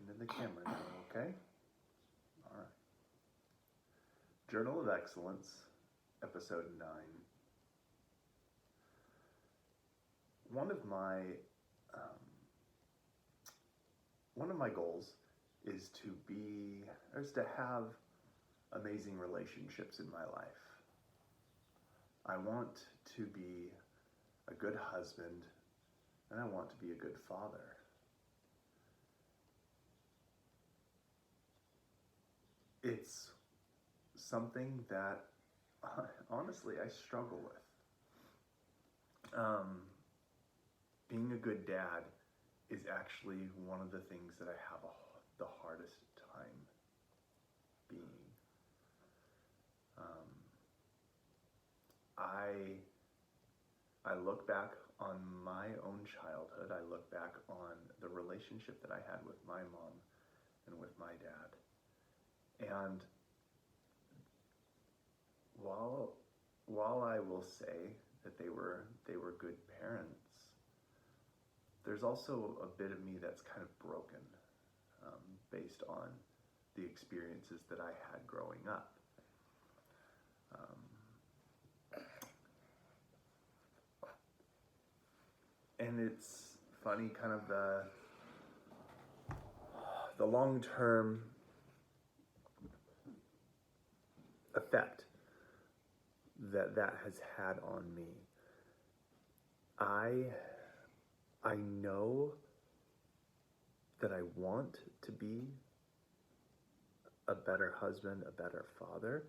into the camera now, okay? All right. Journal of Excellence, episode 9. One of my goals is to have amazing relationships in my life. I want to be a good husband, and I want to be a good father. It's something that, honestly, I struggle with. Being a good dad is actually one of the things that I have the hardest time being. I look back on my own childhood. I look back on the relationship that I had with my mom and with my dad. And while I will say that they were good parents, there's also a bit of me that's kind of broken based on the experiences that I had growing up. And it's funny, kind of the long-term effect that has had on me. I know that I want to be a better husband, a better father,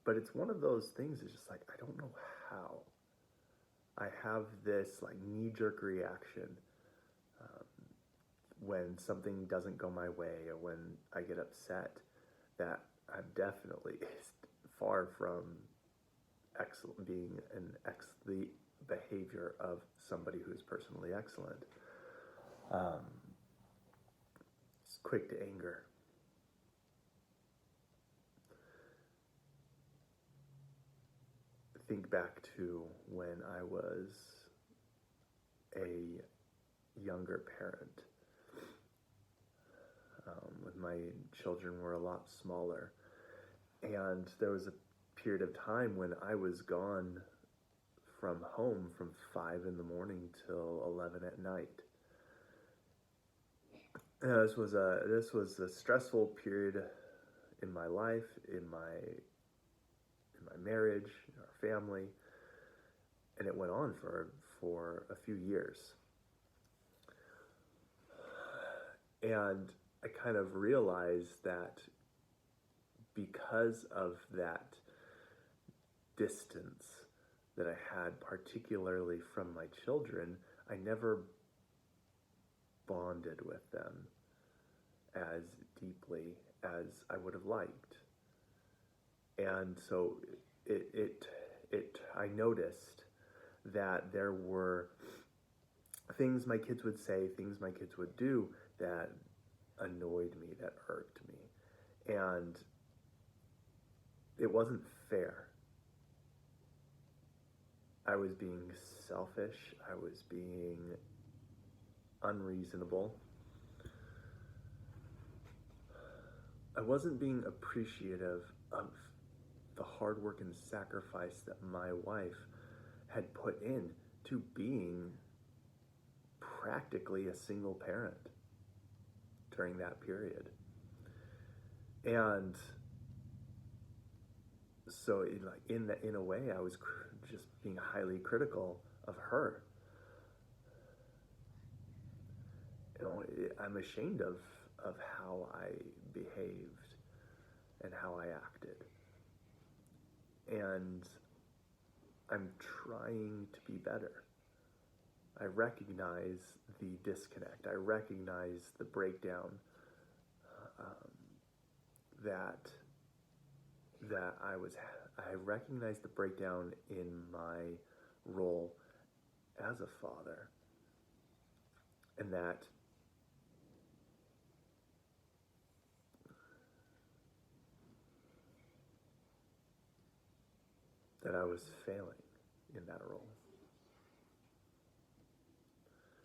but it's one of those things, it's just like, I don't know how. I have this like knee-jerk reaction when something doesn't go my way or when I get upset that I'm definitely far from being the behavior of somebody who's personally excellent. It's quick to anger. Think back to when I was a younger parent, when my children were a lot smaller, and there was a period of time when I was gone from home from 5 in the morning till 11 at night. This was a stressful period in my life, in my marriage, in our family, and it went on for a few years. And I kind of realized that because of that distance that I had, particularly from my children, I never bonded with them as deeply as I would have liked. And so I noticed that there were things my kids would say, things my kids would do that annoyed me, that irked me. And it wasn't fair. I was being selfish. I was being unreasonable. I wasn't being appreciative of the hard work and sacrifice that my wife had put in to being practically a single parent during that period. And so in a way, I was just being highly critical of her. You know, I'm ashamed of how I behaved and how I acted. And I'm trying to be better. I recognize the disconnect. I recognize the breakdown I recognize the breakdown in my role as a father, and that I was failing in that role.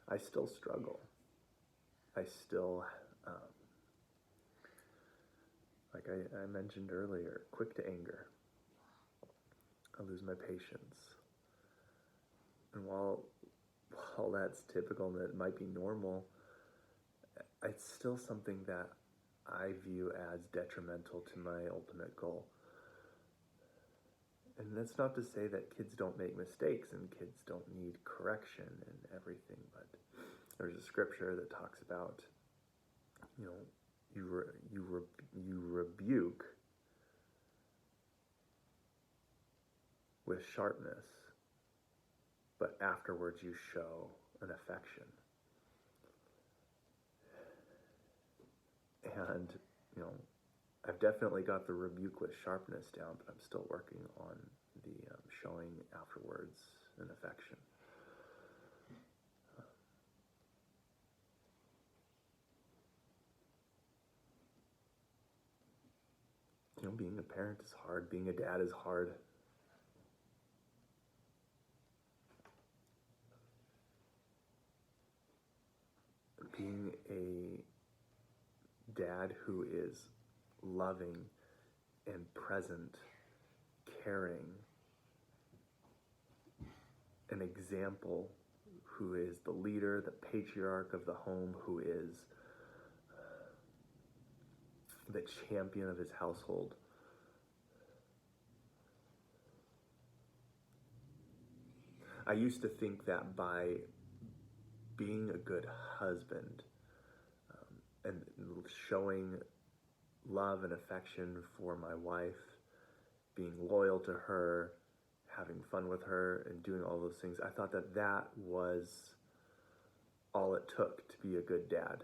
I still struggle. I still, um, like I mentioned earlier, quick to anger. I lose my patience. And while that's typical and it might be normal, it's still something that I view as detrimental to my ultimate goal. And that's not to say that kids don't make mistakes and kids don't need correction and everything, but there's a scripture that talks about, you know, you rebuke with sharpness, but afterwards you show an affection. And, you know, I've definitely got the rebuke with sharpness down, but I'm still working on the showing afterwards an affection. You know, being a parent is hard. Being a dad is hard. Being a dad who is loving and present, caring, an example, who is the leader, the patriarch of the home, who is the champion of his household. I used to think that by being a good husband and showing love and affection for my wife, being loyal to her, having fun with her, and doing all those things, I thought that that was all it took to be a good dad.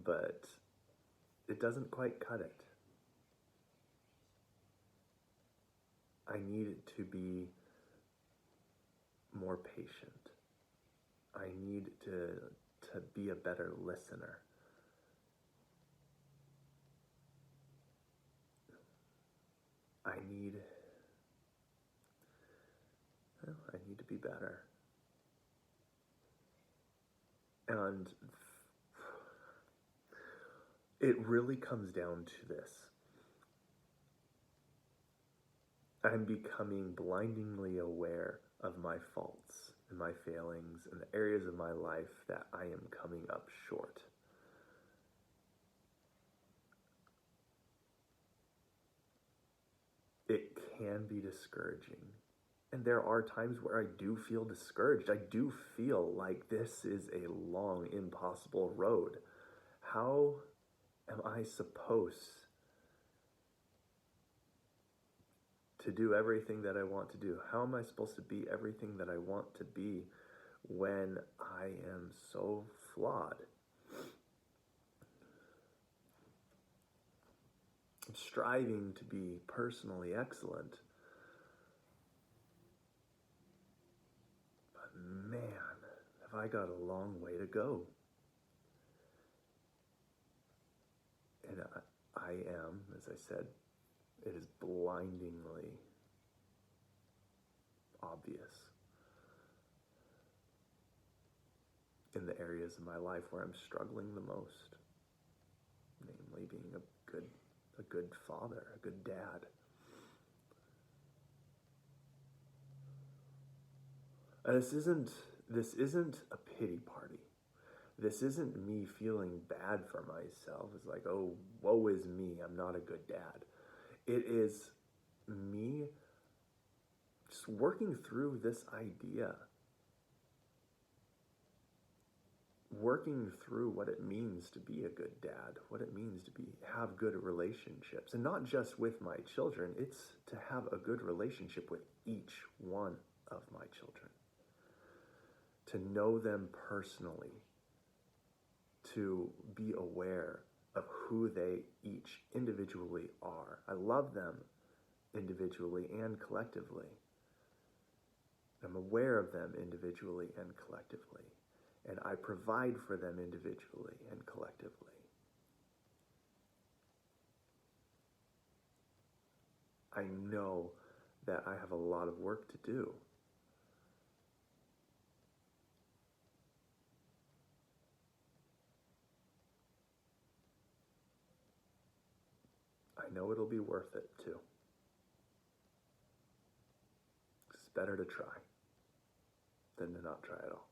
But it doesn't quite cut it. I need to be more patient. I need to be a better listener. I need to be better. And it really comes down to this. I'm becoming blindingly aware of my faults and my failings and the areas of my life that I am coming up short. It can be discouraging. And there are times where I do feel discouraged. I do feel like this is a long, impossible road. How am I supposed to do everything that I want to do? How am I supposed to be everything that I want to be when I am so flawed? I'm striving to be personally excellent. But man, have I got a long way to go. And I am, as I said, it is blindingly obvious in the areas of my life where I'm struggling the most, namely being a good father, a good dad. And this isn't a pity party. This isn't me feeling bad for myself. It's like, oh, woe is me, I'm not a good dad. It is me just working through this idea, working through what it means to be a good dad, what it means to have good relationships, and not just with my children. It's to have a good relationship with each one of my children, to know them personally, to be aware of who they each individually are. I love them individually and collectively. I'm aware of them individually and collectively. And I provide for them individually and collectively. I know that I have a lot of work to do. I know it'll be worth it too. It's better to try than to not try at all.